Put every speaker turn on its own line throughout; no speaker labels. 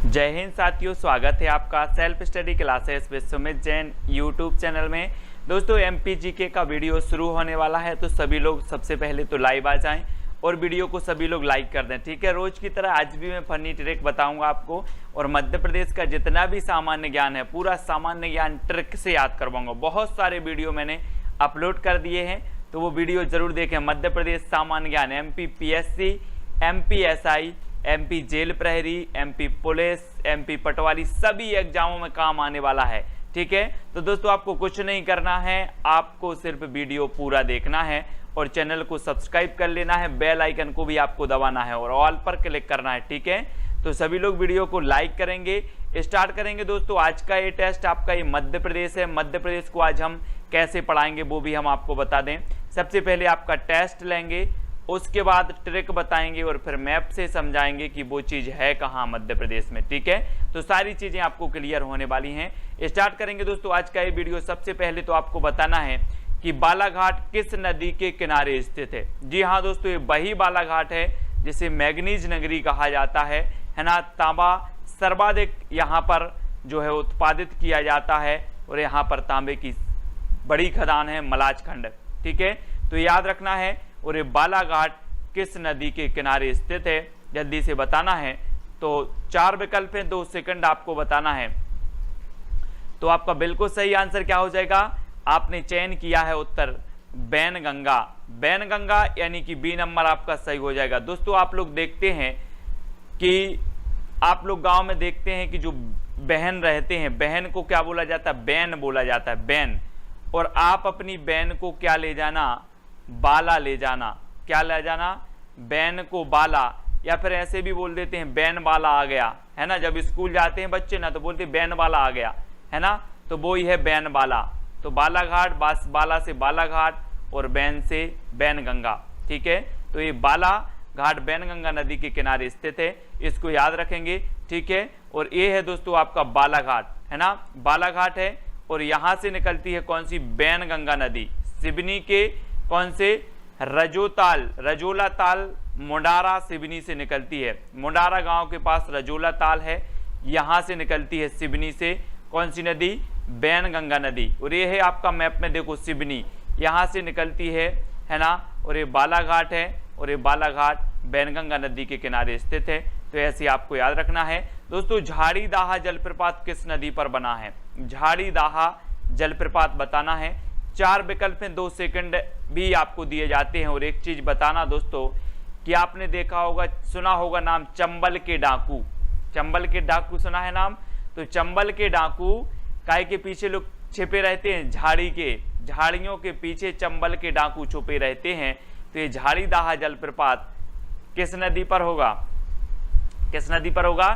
जय हिंद साथियों, स्वागत है आपका self study classes Vishwamit Jain YouTube channel में। दोस्तों एमपीजीके का वीडियो शुरू होने वाला है, तो सभी लोग सबसे पहले तो लाइव आ जाएं और वीडियो को सभी लोग लाइक कर दें। ठीक है, रोज की तरह आज भी मैं फनी ट्रिक बताऊंगा आपको और मध्य प्रदेश का जितना भी सामान्य ज्ञान है पूरा सामान्य ज्ञान ट्रिक से याद करवाऊंगा। बहुत सारे वीडियो मैंने अपलोड कर दिए हैं, तो वो वीडियो जरूर देखें। मध्य प्रदेश सामान्य ज्ञान, MP PSC, MP SI, MP jail प्रहरी, एमपी पुलिस, एमपी पटवारी, सभी एग्जामों में काम आने वाला है। ठीक है, तो दोस्तों आपको कुछ नहीं करना है, आपको सिर्फ वीडियो पूरा देखना है और चैनल को सब्सक्राइब कर लेना है, बेल आइकन को भी आपको दबाना है और ऑल पर क्लिक करना है। ठीक है, तो सभी लोग वीडियो को लाइक करेंगे। स्टार्ट करेंगे दोस्तों। आज का ये टेस्ट आपका ये मध्य प्रदेश है। मध्य प्रदेश को आज हम कैसे पढ़ाएंगे वो भी हम आपको बता दें। सबसे पहले आपका टेस्ट लेंगे, उसके बाद ट्रिक बताएंगे और फिर मैप से समझाएंगे कि वो चीज़ है कहाँ मध्य प्रदेश में। ठीक है, तो सारी चीज़ें आपको क्लियर होने वाली हैं। स्टार्ट करेंगे दोस्तों आज का ये वीडियो। सबसे पहले तो आपको बताना है कि बालाघाट किस नदी के किनारे स्थित है। जी हाँ दोस्तों, ये वही बालाघाट है जिसे मैग्नीज नगरी कहा जाता है ना। तांबा सर्वाधिक यहाँ पर जो है उत्पादित किया जाता है और यहाँ पर तांबे की बड़ी खदान है मलाज खंड। ठीक है, तो याद रखना है। और ये बालाघाट किस नदी के किनारे स्थित है, जल्दी से बताना है। तो 4 विकल्प हैं, 2 सेकंड आपको बताना है। तो आपका बिल्कुल सही आंसर क्या हो जाएगा, आपने चयन किया है उत्तर बैनगंगा। बैनगंगा यानी कि बी नंबर आपका सही हो जाएगा। दोस्तों आप लोग देखते हैं कि आप लोग गांव में देखते हैं कि जो बहन रहते हैं, बहन को क्या बोला जाता है, बैन बोला जाता है, बैन। और आप अपनी बैन को क्या ले जाना, बाला ले जाना। क्या ले जाना, बैन को बाला, या फिर ऐसे भी बोल देते हैं बैन बाला आ गया, है ना। जब स्कूल जाते हैं बच्चे ना तो बोलते हैं बैन बाला आ गया, है ना। तो वो ही है बैन बाला। तो बालाघाट, बाला से बालाघाट और बैन से बैनगंगा। ठीक है, तो ये बालाघाट बैनगंगा नदी के किनारे स्थित है, इसको याद रखेंगे। ठीक है, और ये है दोस्तों आपका बालाघाट, है ना, बालाघाट है। और यहां से निकलती है कौन सी, बैनगंगा नदी। सिवनी के कौन से, रजोला ताल मुंडारा सिवनी से निकलती है। मुंडारा गांव के पास रजोला ताल है, यहां से निकलती है सिवनी से कौन सी नदी, बैनगंगा नदी। और ये है आपका मैप में देखो सिवनी यहां से निकलती है ना। और ये बालाघाट है और ये बालाघाट बैनगंगा नदी के किनारे स्थित है। तो ऐसे आपको याद रखना है। दोस्तों झाड़ीदाहा जलप्रपात किस नदी पर बना है, झाड़ीदाहा जलप्रपात बताना है। 4 विकल्प हैं, 2 सेकंड भी आपको दिए जाते हैं। और एक चीज बताना दोस्तों कि आपने देखा होगा, सुना होगा नाम चंबल के डाकू। चंबल के डाकू सुना है नाम। तो चंबल के डाकू काय के पीछे लोग छिपे रहते हैं, झाड़ियों के पीछे चंबल के डाकू छुपे रहते हैं। तो ये झाड़ीदाहा जलप्रपात किस नदी पर होगा, किस नदी पर होगा,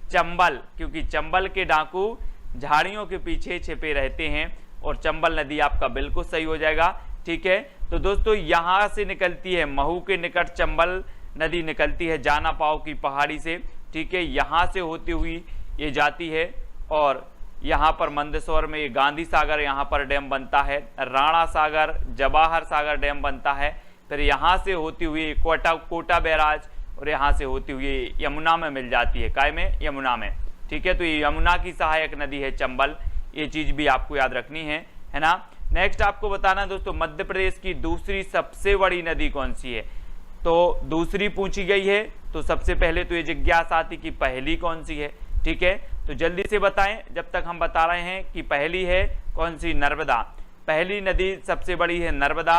चंबल, क्योंकि चंबल के डाकू झाड़ियों के पीछे छिपे रहते हैं और चंबल नदी आपका बिल्कुल सही हो जाएगा। ठीक है, तो दोस्तों यहां से निकलती है, महू के निकट चंबल नदी निकलती है जाना पाव की पहाड़ी से। ठीक है, यहां से होती हुई ये जाती है और यहाँ पर मंदसौर में ये गांधी सागर यहाँ पर डैम बनता है, राणा सागर, जवाहर सागर डैम बनता है। फिर यहाँ से होती हुई कोटा बैराज और यहाँ से होती हुई यमुना में मिल जाती है, काय में, यमुना में। ठीक है, तो ये यमुना की सहायक नदी है चंबल, ये चीज भी आपको याद रखनी है ना। नेक्स्ट आपको बताना दोस्तों मध्य प्रदेश की दूसरी सबसे बड़ी नदी कौन सी है। तो दूसरी पूछी गई है, तो सबसे पहले तो ये जिज्ञासा आती कि पहली कौन सी है। ठीक है, तो जल्दी से बताएं, जब तक हम बता रहे हैं कि पहली है कौन सी, नर्मदा। पहली नदी सबसे बड़ी है नर्मदा।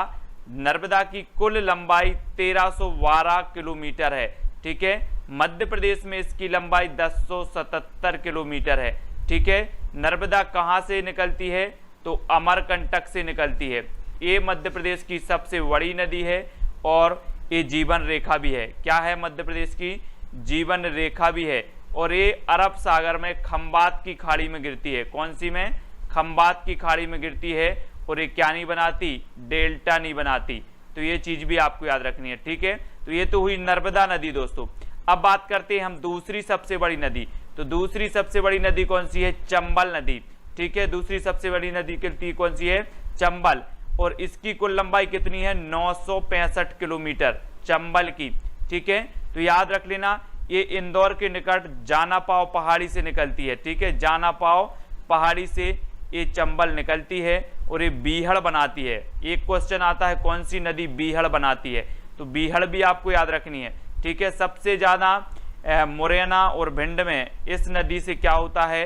नर्मदा की कुल लंबाई 1312 किलोमीटर है। ठीक है, मध्य प्रदेश में इसकी लंबाई 1077 किलोमीटर है। ठीक है, नर्मदा कहां से निकलती है, तो अमरकंटक से निकलती है। ये मध्य प्रदेश की सबसे बड़ी नदी है और ये जीवन रेखा भी है। क्या है, मध्य प्रदेश की जीवन रेखा भी है। और ये अरब सागर में खंबात की खाड़ी में गिरती है। कौन सी में, खंबात की खाड़ी में गिरती है। और ये क्या नहीं बनाती, डेल्टा नहीं बनाती। तो ये चीज भी आपको याद रखनी है। ठीक है, तो ये तो हुई नर्मदा नदी दोस्तों। अब बात करते हैं हम दूसरी सबसे बड़ी नदी। तो दूसरी सबसे बड़ी नदी कौन सी है, चंबल नदी। ठीक है, दूसरी सबसे बड़ी नदी कौन सी है, चंबल। और इसकी कुल लंबाई कितनी है, 965 किलोमीटर चंबल की। ठीक है, तो याद रख लेना ये इंदौर के निकट जानापाव पहाड़ी से निकलती है। ठीक है, जानापाव पहाड़ी से ये चंबल निकलती है और ये बीहड़ बनाती है। एक क्वेश्चन आता है कौन सी नदी बीहड़ बनाती है, तो बीहड़ भी आपको याद रखनी है। ठीक है, सबसे ज़्यादा मुरैना और भिंड में इस नदी से क्या होता है,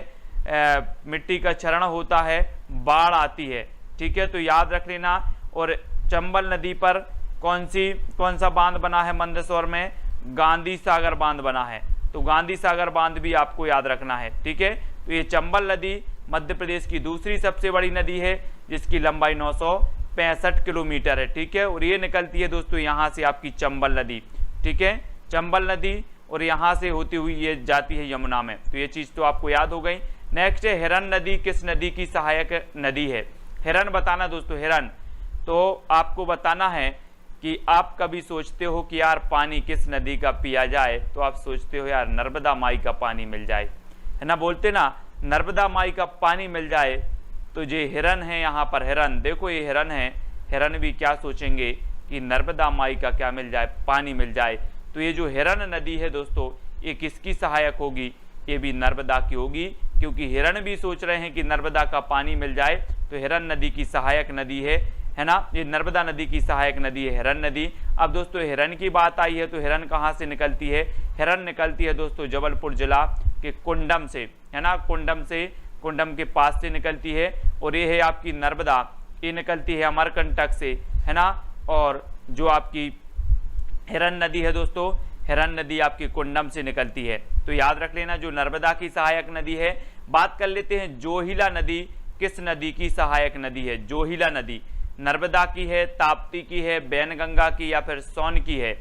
मिट्टी का क्षरण होता है, बाढ़ आती है। ठीक है, तो याद रख लेना। और चंबल नदी पर कौन सा बांध बना है मंदसौर में, गांधी सागर बांध बना है, तो गांधी सागर बांध भी आपको याद रखना है। ठीक है, तो ये चंबल नदी मध्य प्रदेश की दूसरी सबसे बड़ी नदी है जिसकी लंबाई 965 किलोमीटर है। ठीक है, और ये निकलती है दोस्तों यहाँ से आपकी चंबल नदी। ठीक है, चंबल नदी, और यहाँ से होती हुई ये जाती है यमुना में। तो ये चीज़ तो आपको याद हो गई। नेक्स्ट है हिरन नदी किस नदी की सहायक नदी है। हिरन बताना दोस्तों, हिरन तो आपको बताना है कि आप कभी सोचते हो कि यार पानी किस नदी का पिया जाए, तो आप सोचते हो यार नर्मदा माई का पानी मिल जाए, है ना, बोलते ना नर्मदा माई का पानी मिल जाए। तो ये हिरन है, यहाँ पर हिरन देखो, ये हिरन है, हिरन भी क्या सोचेंगे कि नर्मदा माई का क्या मिल जाए, पानी मिल जाए। तो ये जो हिरन नदी है दोस्तों, ये किसकी सहायक होगी, ये भी नर्मदा की होगी, क्योंकि हिरन भी सोच रहे हैं कि नर्मदा का पानी मिल जाए, तो हिरन नदी की सहायक नदी है ना, ये नर्मदा नदी की सहायक नदी है हिरन नदी। अब दोस्तों हिरन की बात आई है, तो हिरन कहाँ से निकलती है, हिरन निकलती है दोस्तों जबलपुर जिला के कुंडम से, है ना, कुंडम के पास से निकलती है। और ये है आपकी नर्मदा, ये निकलती है अमरकंटक से, है ना। और जो आपकी हिरन नदी है दोस्तों, हिरन नदी आपकी कुंडम से निकलती है। तो याद रख लेना जो नर्मदा की सहायक नदी है। बात कर लेते हैं जोहिला नदी किस नदी की सहायक नदी है। जोहिला नदी नर्मदा की है, ताप्ती की है, बैनगंगा की या फिर सोन की है,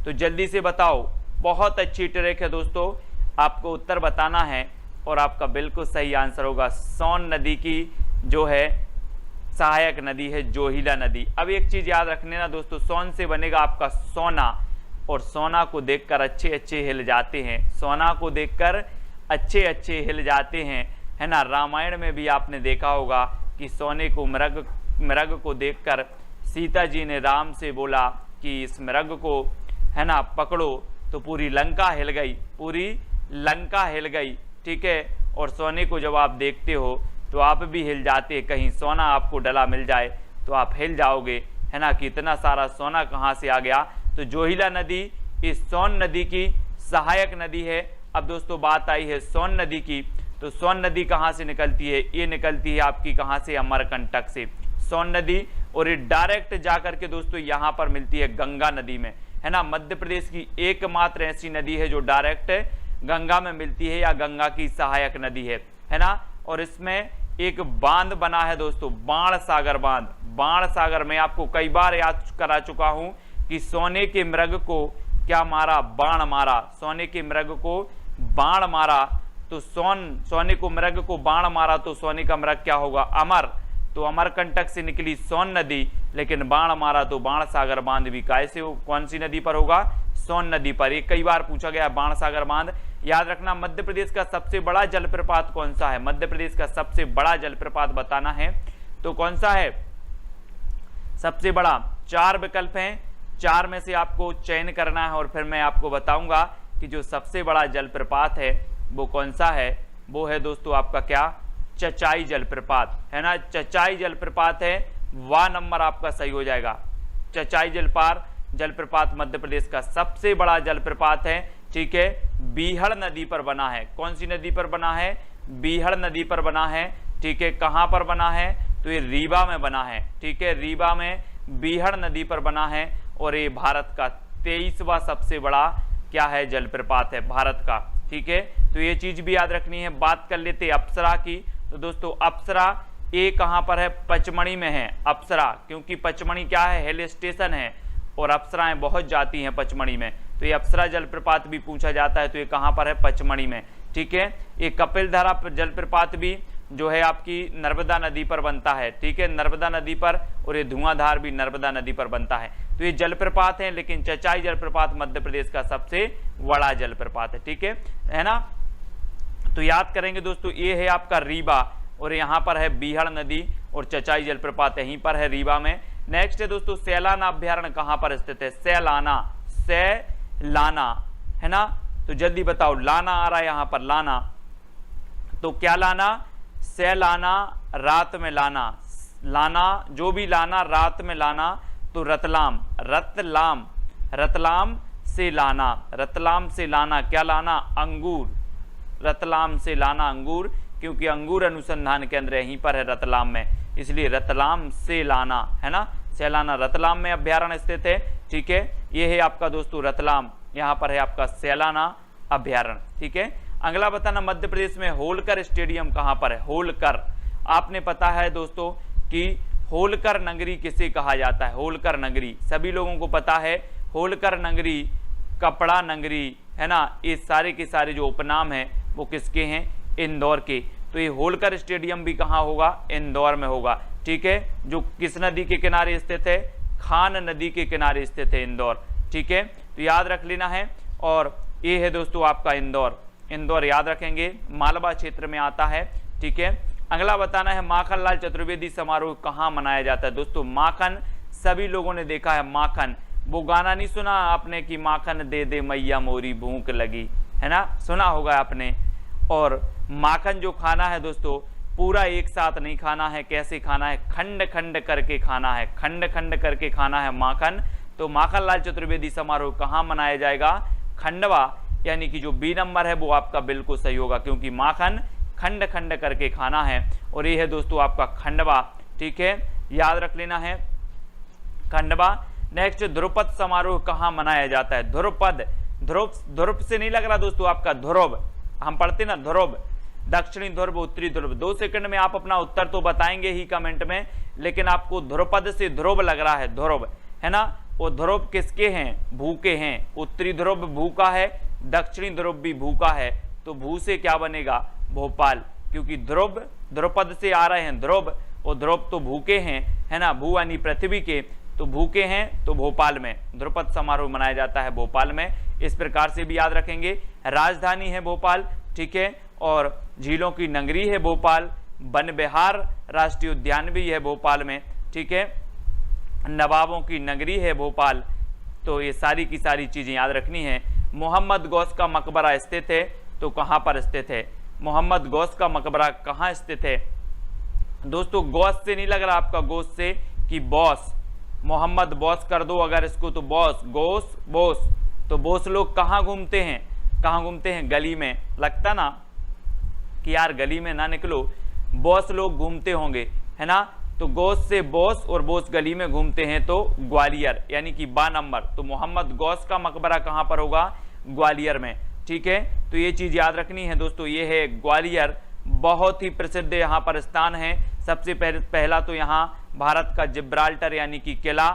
तो जल्दी से बताओ। बहुत अच्छी ट्रिक है दोस्तों, आपको उत्तर बताना है और आपका बिल्कुल सही आंसर होगा सोन नदी की जो है सहायक नदी है जोहिला नदी। अब एक चीज याद रखने ना दोस्तों, सोन से बनेगा आपका सोना, और सोना को देखकर अच्छे अच्छे हिल जाते हैं, सोना को देखकर अच्छे अच्छे हिल जाते हैं, है ना। रामायण में भी आपने देखा होगा कि सोने को मृग को देखकर सीता जी ने राम से बोला कि इस मृग को, है ना, पकड़ो, तो पूरी लंका हिल गई, पूरी लंका हिल गई। ठीक है, और सोने को जब आप देखते हो तो आप भी हिल जाते हैं, कहीं सोना आपको डला मिल जाए तो आप हिल जाओगे, है ना, कि इतना सारा सोना कहाँ से आ गया। तो जोहिला नदी इस सोन नदी की सहायक नदी है। अब दोस्तों बात आई है सोन नदी की, तो सोन नदी कहाँ से निकलती है, ये निकलती है आपकी कहाँ से, अमरकंटक से सोन नदी। और ये डायरेक्ट जाकर के दोस्तों यहाँ पर मिलती है गंगा नदी में, है ना। मध्य प्रदेश की एकमात्र ऐसी नदी है जो डायरेक्ट गंगा में मिलती है या गंगा की सहायक नदी है ना। और इसमें एक बांध बना है दोस्तों, बाण सागर बांध। बाण सागर में आपको कई बार याद करा चुका हूं कि सोने के मृग को क्या मारा, बाण मारा, सोने के मृग को बाण मारा, तो सोने को मृग को बाण मारा तो सोने का मृग क्या होगा, अमर। तो अमरकंटक से निकली सोन नदी, लेकिन बाण मारा तो बाण सागर बांध भी कैसे कौन सी नदी पर होगा, सोन नदी पर। ये कई बार पूछा गया बाण सागर बांध। याद रखना मध्य प्रदेश का सबसे बड़ा जलप्रपात कौन सा है, मध्य प्रदेश का सबसे बड़ा जलप्रपात बताना है तो कौन सा है सबसे बड़ा। 4 विकल्प हैं, 4 में से आपको चयन करना है और फिर मैं आपको बताऊंगा कि जो सबसे बड़ा जलप्रपात है वो कौन सा है। वो है दोस्तों आपका क्या, चचाई जलप्रपात, है ना। चचाई जलप्रपात है, वाह नंबर आपका सही हो जाएगा। चचाई जलप्रपात मध्य प्रदेश का सबसे बड़ा जलप्रपात है। ठीक है, बीहड़ नदी पर बना है। कौन सी नदी पर बना है, बीहड़ नदी पर बना है। ठीक है, कहां पर बना है, तो ये रीवा में बना है। ठीक है, रीवा में बीहड़ नदी पर बना है और ये भारत का 23वां सबसे बड़ा क्या है, जलप्रपात है भारत का। ठीक है, तो ये चीज भी याद रखनी है। बात कर लेते अप्सरा की, तो दोस्तों अप्सरा ये कहां पर है, पचमढ़ी में है अप्सरा, क्योंकि पचमढ़ी क्या है, हिल स्टेशन है और अप्सराएं बहुत जाती हैं पचमढ़ी में, तो ये अप्सरा जलप्रपात भी पूछा जाता है। तो ये कहां पर है, पचमढ़ी में। ठीक है, ये कपिलधारा जलप्रपात भी जो है आपकी नर्मदा नदी पर बनता है। ठीक है, नर्मदा नदी पर, और ये धुआंधार भी नर्मदा नदी पर बनता है। तो ये जलप्रपात है, लेकिन चचाई जलप्रपात मध्य प्रदेश का सबसे बड़ा जलप्रपात है। ठीक है ना। तो याद करेंगे दोस्तों, ये है आपका रीवा और यहाँ पर है बीहड़ नदी और चचाई जलप्रपात यहीं पर है रीवा में। नेक्स्ट है दोस्तों सैलाना अभ्यारण्य कहाँ पर स्थित है, सैलाना, है ना। तो जल्दी बताओ, लाना आ रहा है यहाँ पर, लाना, तो क्या लाना, से लाना, रात में लाना, लाना जो भी लाना रात में लाना, तो रतलाम, रतलाम, रतलाम से लाना, रतलाम से लाना, क्या लाना, अंगूर, रतलाम से लाना अंगूर, क्योंकि अंगूर अनुसंधान केंद्र यहीं पर है रतलाम में, इसलिए रतलाम से लाना, है ना, से लाना रतलाम में अभ्यारण्य स्थित है। ठीक है, ये है आपका दोस्तों रतलाम, यहाँ पर है आपका सैलाना अभ्यारण्य। ठीक है, अगला बताना, मध्य प्रदेश में होलकर स्टेडियम कहाँ पर है, होलकर, आपने पता है दोस्तों कि होलकर नगरी किसे कहा जाता है, होलकर नगरी सभी लोगों को पता है, होलकर नगरी, कपड़ा नगरी, है ना, ये सारे के सारे जो उपनाम हैं वो किसके हैं, इंदौर के। तो ये होलकर स्टेडियम भी कहाँ होगा, इंदौर में होगा। ठीक है, जो किस नदी के किनारे स्थित है, खान नदी के किनारे स्थित है इंदौर। ठीक है, तो याद रख लेना है। और ये है दोस्तों आपका इंदौर, इंदौर याद रखेंगे, मालवा क्षेत्र में आता है। ठीक है, अगला बताना है, माखनलाल चतुर्वेदी समारोह कहाँ मनाया जाता है। दोस्तों माखन सभी लोगों ने देखा है, माखन, वो गाना नहीं सुना आपने कि माखन दे दे मैया मोरी भूख लगी, है ना, सुना होगा आपने। और माखन जो खाना है दोस्तों, पूरा एक साथ नहीं खाना है, कैसे खाना है, खंड खंड करके खाना है, खंड खंड करके खाना है माखन। तो माखनलाल चतुर्वेदी समारोह कहाँ मनाया जाएगा, खंडवा, यानी कि जो बी नंबर है वो आपका बिल्कुल सही होगा, क्योंकि माखन खंड खंड करके खाना है, और ये है दोस्तों आपका खंडवा। ठीक है, याद रख लेना है खंडवा। नेक्स्ट, ध्रुपद समारोह कहाँ मनाया जाता है, ध्रुपद, ध्रुव, ध्रुव से नहीं लग रहा दोस्तों आपका, ध्रुव, हम पढ़ते ना ध्रुव, दक्षिणी ध्रुव, उत्तरी ध्रुव। 2 सेकंड में आप अपना उत्तर तो बताएंगे ही कमेंट में, लेकिन आपको ध्रुपद से ध्रुव लग रहा है, ध्रुव, है ना, वो ध्रुव किसके हैं, भूखे हैं, उत्तरी ध्रुव भूखा है, दक्षिणी ध्रुव भी भूखा है, तो भू से क्या बनेगा, भोपाल, क्योंकि ध्रुव ध्रुपद से आ रहे हैं, ध्रुव, और ध्रुव तो भूखे हैं, है ना, भू यानी पृथ्वी के, तो भूखे हैं, तो भोपाल में ध्रुपद समारोह मनाया जाता है, भोपाल में। इस प्रकार से भी याद रखेंगे, राजधानी है भोपाल। ठीक है, और झीलों की नगरी है भोपाल, वन विहार राष्ट्रीय उद्यान भी है भोपाल में। ठीक है, नवाबों की नगरी है भोपाल। तो ये सारी की सारी चीजें याद रखनी है। मोहम्मद गौस का मकबरा स्थित है, तो कहाँ पर स्थित है, मोहम्मद गौस का मकबरा कहाँ स्थित है। दोस्तों गौस से नहीं लग रहा आपका, गौस से कि बॉस, मोहम्मद बॉस कर दो अगर इसको, तो बॉस, गोस, बोस, तो बोस लोग कहाँ घूमते हैं, कहाँ घूमते हैं, गली में। लगता ना कि यार गली में ना निकलो, बॉस लोग घूमते होंगे, है ना, तो गौस से बॉस, और बॉस गली में घूमते हैं, तो ग्वालियर, यानी कि बा नंबर। तो मोहम्मद गौस का मकबरा कहाँ पर होगा, ग्वालियर में। ठीक है, तो ये चीज याद रखनी है दोस्तों, ये है ग्वालियर, बहुत ही प्रसिद्ध यहाँ पर स्थान है। सबसे पहला तो यहाँ भारत का जिब्राल्टर यानी कि किला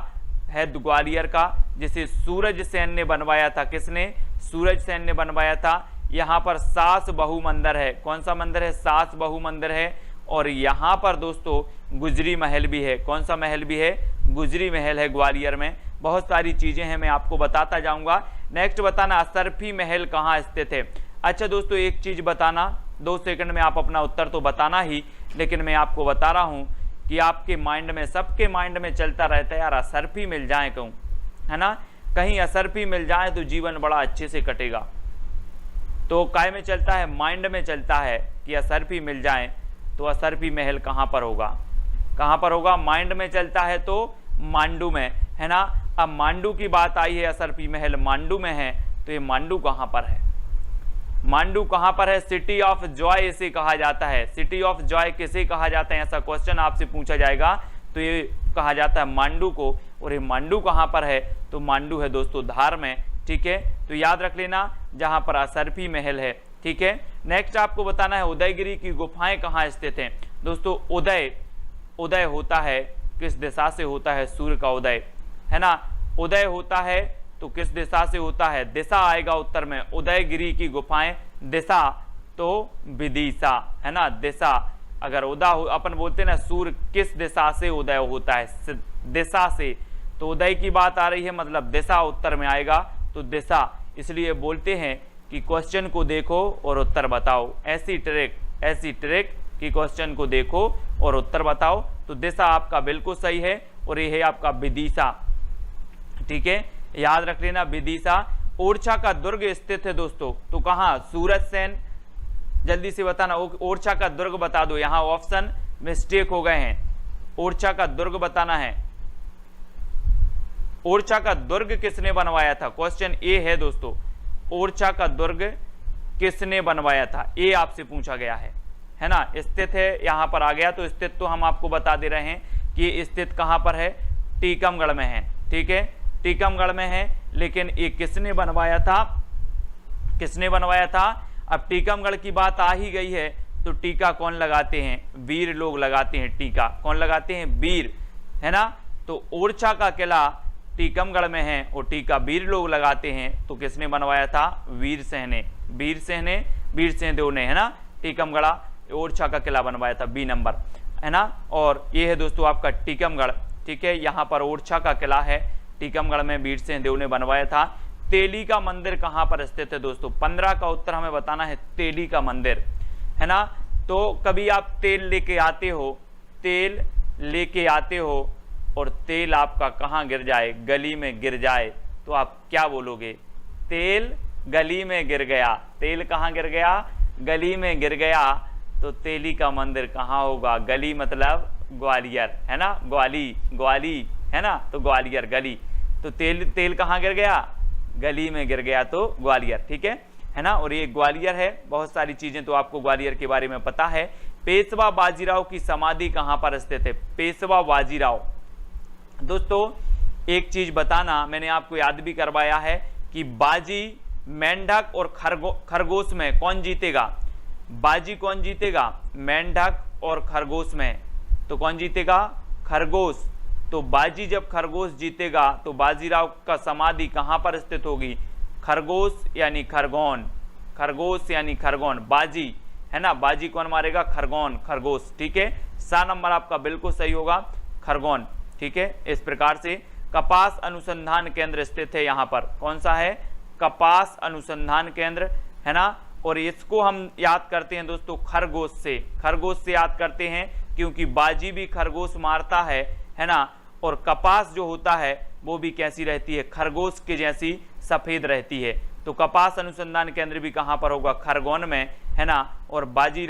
है ग्वालियर का, जिसे सूरज सेन ने बनवाया था। किसने, सूरज सेन ने बनवाया था। यहाँ पर सास बहु मंदिर है, कौन सा मंदिर है, सास बहु मंदिर है। और यहाँ पर दोस्तों गुजरी महल भी है, कौन सा महल भी है, गुजरी महल है ग्वालियर में। बहुत सारी चीजें हैं, मैं आपको बताता जाऊंगा। नेक्स्ट बताना, असरफी महल कहाँ स्थित है। अच्छा दोस्तों एक चीज बताना, 2 सेकंड में आप अपना उत्तर तो बताना ही, लेकिन मैं आपको बता रहा हूं कि आपके माइंड में, सबके माइंड में चलता रहता है यार असरफी मिल जाए कहूं, है ना, कहीं असरफी मिल जाए तो जीवन बड़ा अच्छे से कटेगा। तो काय में चलता है, माइंड में चलता है कि असरफी मिल जाए, तो असरफी महल कहाँ पर होगा, कहाँ पर होगा, माइंड में चलता है तो मांडू में, है ना। अब मांडू की बात आई है, असरफी महल मांडू में है, तो ये मांडू कहाँ पर है, मांडू कहाँ पर है, सिटी ऑफ जॉय इसे कहा जाता है। सिटी ऑफ जॉय किसे कहा जाता है, ऐसा क्वेश्चन आपसे पूछा जाएगा तो ये कहा जाता है मांडू को। और ये मांडू कहाँ पर है, तो मांडू है दोस्तों धार में। ठीक है, तो याद रख लेना जहां पर असरफी महल है। ठीक है, नेक्स्ट आपको बताना है उदयगिरी की गुफाएं कहाँ स्थित हैं। दोस्तों उदय, उदय होता है किस दिशा से होता है, सूर्य का उदय, है ना, उदय होता है तो किस दिशा से होता है, दिशा आएगा उत्तर में। उदयगिरी की गुफाएं, दिशा तो विदिशा, है ना, दिशा। अगर उदय अपन बोलते हैं ना सूर्य किस दिशा से उदय होता है, दिशा से, तो उदय की बात आ रही है मतलब दिशा उत्तर में आएगा, तो दिशा। इसलिए बोलते हैं कि क्वेश्चन को देखो और उत्तर बताओ, ऐसी ट्रिक कि क्वेश्चन को देखो और उत्तर बताओ। तो दिशा आपका बिल्कुल सही है, और ये है आपका विदिशा। ठीक है, याद रख लेना विदिशा। ओरछा का दुर्ग स्थित है दोस्तों, तो कहाँ? सूरजसेन, जल्दी से बताना। ओरछा का दुर्ग बता दो, यहां ऑप्शन मिस्टेक हो गए हैं। ओरछा का दुर्ग बताना है। ओरछा का दुर्ग किसने बनवाया था? क्वेश्चन ए है दोस्तों, ओरछा का दुर्ग किसने बनवाया था, ए आपसे पूछा गया है ना। स्थित है यहां पर आ गया, तो स्थित तो हम आपको बता दे रहे हैं कि स्थित कहां पर है, टीकमगढ़ में है, ठीक है, टीकमगढ़ में है। लेकिन ये किसने बनवाया था, किसने बनवाया था? अब टीकमगढ़ की बात आ ही गई है, तो टीका कौन लगाते हैं? वीर लोग लगाते हैं टीका। कौन लगाते हैं? वीर, है ना। तो ओरछा का किला टीकमगढ़ में है और टीका वीर लोग लगाते हैं, तो किसने बनवाया था? वीर सिंह ने, वीर सिंह देव ने, है ना। टीकमगढ़ ओरछा का किला बनवाया था, बी नंबर, है ना। और ये है दोस्तों आपका टीकमगढ़, ठीक है। यहाँ पर ओरछा का किला है, टीकमगढ़ में वीर सिंह देव ने बनवाया था। तेली का मंदिर कहाँ पर स्थित है दोस्तों? 15 का उत्तर हमें बताना है, तेली का मंदिर, है ना। तो कभी आप तेल लेके आते हो, तेल लेके आते हो और तेल आपका कहाँ गिर जाए? गली में गिर जाए, तो आप क्या बोलोगे? तेल गली में गिर गया। तेल कहाँ गिर गया? गली में गिर गया। तो तेली का मंदिर कहाँ होगा? गली मतलब ग्वालियर, है ना, ग्वाली, है ना, तो ग्वालियर गली। तो तेल कहाँ गिर गया? गली में गिर गया, तो ग्वालियर, ठीक है ना। और ये ग्वालियर है। बहुत सारी चीजें तो आपको ग्वालियर के बारे में पता है। पेशवा बाजीराव की समाधि कहाँ पर स्थित है? पेशवा बाजीराव दोस्तों एक चीज बताना, मैंने आपको याद भी करवाया है कि बाजी, मेंढक और खरगोश में कौन जीतेगा? बाजी कौन जीतेगा? मेंढक और खरगोश में, तो कौन जीतेगा? खरगोश। तो बाजी जब खरगोश जीतेगा तो बाजीराव का समाधि कहां पर स्थित होगी? खरगोश यानी खरगोन, खरगोश यानी खरगोन, बाजी, है ना। बाजी कौन मारेगा? खरगोन, खरगोश, ठीक है। सा नंबर आपका बिल्कुल सही होगा, खरगोन, ठीक है। इस प्रकार से कपास अनुसंधान केंद्र स्थित है यहाँ पर। कौन सा है? कपास अनुसंधान केंद्र, है ना। और इसको हम याद करते हैं दोस्तों खरगोश से, खरगोश से याद करते हैं क्योंकि बाजी भी खरगोश मारता है ना। और कपास जो होता है वो भी कैसी रहती है? खरगोश के जैसी सफेद रहती है। तो कपास अनुसंधान केंद्र भी कहाँ पर होगा? खरगोन में, है ना। और बाजी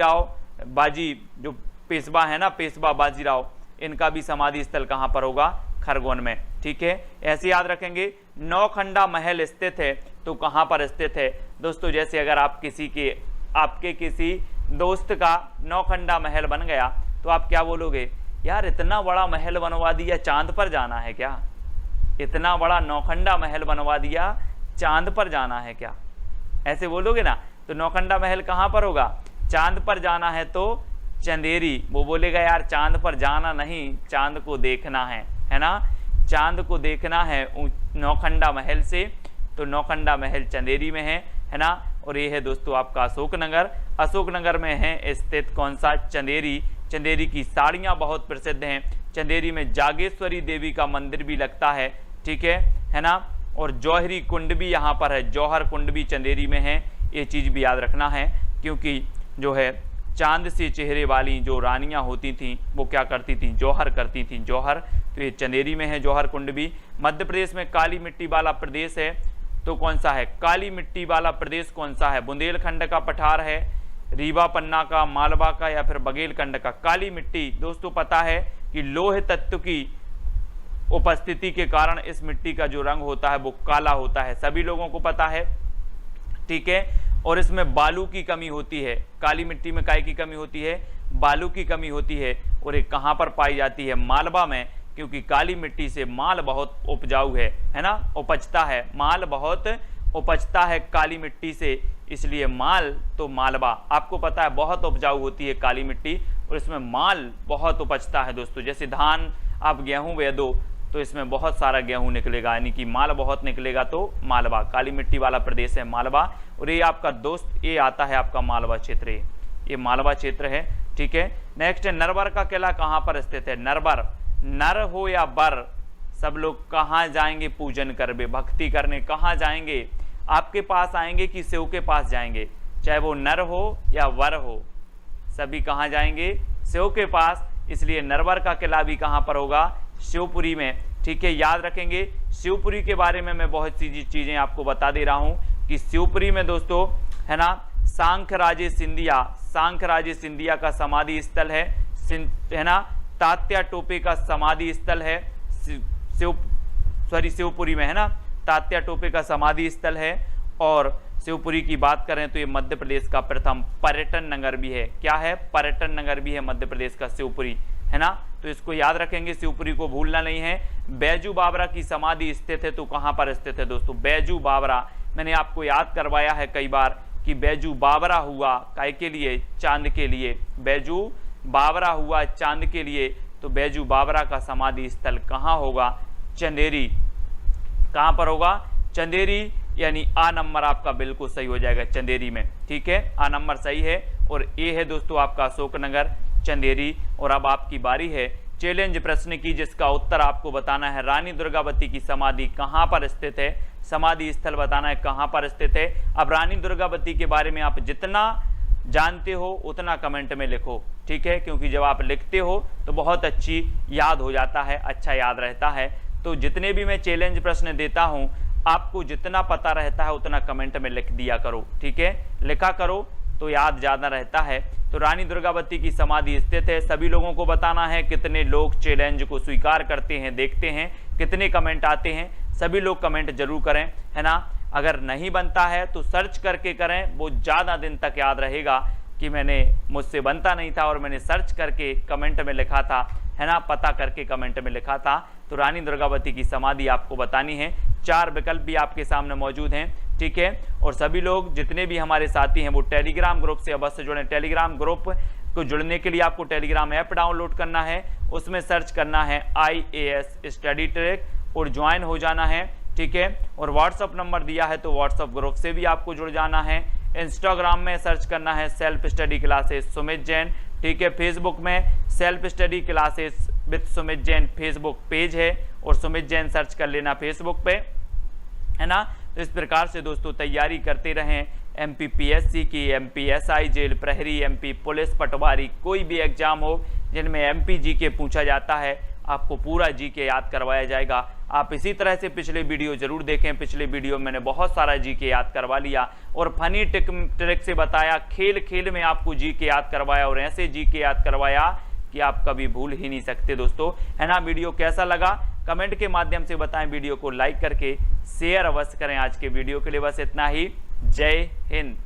जो पेशवा है ना, पेशवा बाजीराव, इनका भी समाधि स्थल कहाँ पर होगा? खरगोन में, ठीक है। ऐसे याद रखेंगे। नौखंडा महल स्थित है, तो कहाँ पर स्थित है दोस्तों? जैसे अगर आप आपके किसी दोस्त का नौखंडा महल बन गया, तो आप क्या बोलोगे? यार इतना बड़ा महल बनवा दिया, चांद पर जाना है क्या? इतना बड़ा नौखंडा महल बनवा दिया, चांद पर जाना है क्या? ऐसे बोलोगे ना। तो नौखंडा महल कहाँ पर होगा? चांद पर जाना है तो चंदेरी। वो बोलेगा यार चांद पर जाना नहीं, चांद को देखना है ना। चांद को देखना है नौखंडा महल से, तो नौखंडा महल चंदेरी में है ना। और ये है दोस्तों आपका अशोकनगर। अशोकनगर में है स्थित कौन सा? चंदेरी। चंदेरी की साड़ियाँ बहुत प्रसिद्ध हैं। चंदेरी में जागेश्वरी देवी का मंदिर भी लगता है, ठीक है ना। और जौहरी कुंड भी यहाँ पर है, जौहर कुंड भी चंदेरी में है। ये चीज़ भी याद रखना है, क्योंकि जो है चांद से चेहरे वाली जो रानियाँ होती थीं वो क्या करती थीं? जौहर करती थीं, जौहर। तो ये चंदेरी में है जौहर कुंड भी। मध्य प्रदेश में काली मिट्टी वाला प्रदेश है, तो कौन सा है? काली मिट्टी वाला प्रदेश कौन सा है? बुंदेलखंड का पठार है, रीवा पन्ना का, मालवा का, या फिर बघेलखंड का? काली मिट्टी दोस्तों पता है कि लोह तत्व की उपस्थिति के कारण इस मिट्टी का जो रंग होता है वो काला होता है, सभी लोगों को पता है, ठीक है। और इसमें बालू की कमी होती है। काली मिट्टी में काय की कमी होती है? बालू की कमी होती है। और ये कहाँ पर पाई जाती है? मालवा में, क्योंकि काली मिट्टी से माल बहुत उपजाऊ है ना, उपजता है, माल बहुत उपजता है काली मिट्टी से, इसलिए माल तो मालवा आपको पता है बहुत उपजाऊ होती है काली मिट्टी, और इसमें माल बहुत उपजता है दोस्तों। जैसे धान आप गेहूं बो दो तो इसमें बहुत सारा गेहूं निकलेगा, यानी कि माल बहुत निकलेगा, तो मालवा, काली मिट्टी वाला प्रदेश है मालवा। और ये आपका दोस्त ये आता है आपका मालवा क्षेत्र, ये मालवा क्षेत्र है, ठीक है। नेक्स्ट है नरवर का किला कहाँ पर स्थित है? नरवर, नर हो या बर, सब लोग कहाँ जाएंगे पूजन करने, भक्ति करने? कहाँ जाएंगे? आपके पास आएंगे कि शिव के पास जाएंगे? चाहे वो नर हो या वर हो, सभी कहाँ जाएंगे? शिव के पास। इसलिए नरवर का किला भी कहाँ पर होगा? शिवपुरी में, ठीक है, याद रखेंगे। शिवपुरी के बारे में मैं बहुत सी चीजें आपको बता दे रहा हूं कि शिवपुरी में दोस्तों है ना सांख्यराजे सिंधिया का समाधि स्थल है ना, तात्या टोपे का समाधि स्थल है शिवपुरी में, है ना, तात्या टोपे का समाधि स्थल है। और शिवपुरी की बात करें तो ये मध्य प्रदेश का प्रथम पर्यटन नगर भी है। क्या है? पर्यटन नगर भी है मध्य प्रदेश का शिवपुरी, है ना, तो इसको याद रखेंगे, शिवपुरी को भूलना नहीं है। बैजू बावरा की समाधि स्थित है, तो कहां पर स्थित है दोस्तों? बैजू बावरा, मैंने आपको याद करवाया है कई बार कि बैजू बावरा हुआ काय के लिए? चांद के लिए। बैजू बावरा हुआ चांद के लिए, तो बैजू बावरा का समाधि स्थल कहां होगा? चंदेरी। कहां पर होगा? चंदेरी, यानी आ नंबर आपका बिल्कुल सही हो जाएगा, चंदेरी में। ठीक है, आ नंबर सही है। और ए है दोस्तों आपका अशोकनगर, चंदेरी। और अब आपकी बारी है चैलेंज प्रश्न की, जिसका उत्तर आपको बताना है रानी दुर्गावती की समाधि कहां पर स्थित है। समाधि स्थल बताना है कहां पर स्थित है। अब रानी दुर्गावती के बारे में आप जितना जानते हो उतना कमेंट में लिखो, ठीक है, क्योंकि जब आप लिखते हो तो बहुत अच्छी याद हो जाता है, अच्छा याद रहता है। तो जितने भी मैं चैलेंज प्रश्न देता हूं, आपको जितना पता रहता है उतना कमेंट में लिख दिया करो, ठीक है, लिखा करो तो याद ज्यादा रहता है। तो रानी दुर्गावती की समाधि स्थित है। सभी लोगों को बताना है कितने लोग चैलेंज को स्वीकार करते हैं, देखते हैं कितने कमेंट आते हैं। सभी लोग कमेंट जरूर करें, है ना। अगर नहीं बनता है तो सर्च करके करें, वो ज्यादा दिन तक याद रहेगा कि मुझसे बनता नहीं था और मैंने सर्च करके कमेंट में लिखा था, है ना, पता करके कमेंट में लिखा था। तो रानी दुर्गावती की समाधि आपको बतानी है। 4 विकल्प भी आपके सामने मौजूद हैं, ठीक है। और सभी लोग जितने भी हमारे साथी हैं वो टेलीग्राम ग्रुप से अवश्य जुड़ें। टेलीग्राम ग्रुप को जुड़ने के लिए आपको टेलीग्राम ऐप डाउनलोड करना है, उसमें सर्च करना है IAS स्टडी ट्रैक और ज्वाइन हो जाना है, ठीक है। और व्हाट्सअप नंबर दिया है तो व्हाट्सअप ग्रुप से भी आपको जुड़ जाना है। इंस्टाग्राम में सर्च करना है self study classes Sumit Jain, ठीक है। फेसबुक में self study classes with Sumit Jain Facebook page है और सुमित जैन सर्च कर लेना फेसबुक पे, है ना। तो इस प्रकार से दोस्तों तैयारी करते रहें MPPSC की, MPSI जेल प्रहरी, MP पुलिस पटवारी, कोई भी एग्जाम हो जिनमें MP GK पूछा जाता है, आपको पूरा GK याद करवाया जाएगा। आप इसी तरह से पिछले वीडियो जरूर देखें। पिछले वीडियो मैंने बहुत सारा GK याद करवा लिया और फनी ट्रिक से बताया, खेल खेल में आपको GK याद करवाया और ऐसे GK याद करवाया कि आप कभी भूल ही नहीं सकते दोस्तों, है ना। वीडियो कैसा लगा कमेंट के माध्यम से बताएं, वीडियो को लाइक करके शेयर अवश्य करें। आज के वीडियो के लिए बस इतना ही। जय हिंद।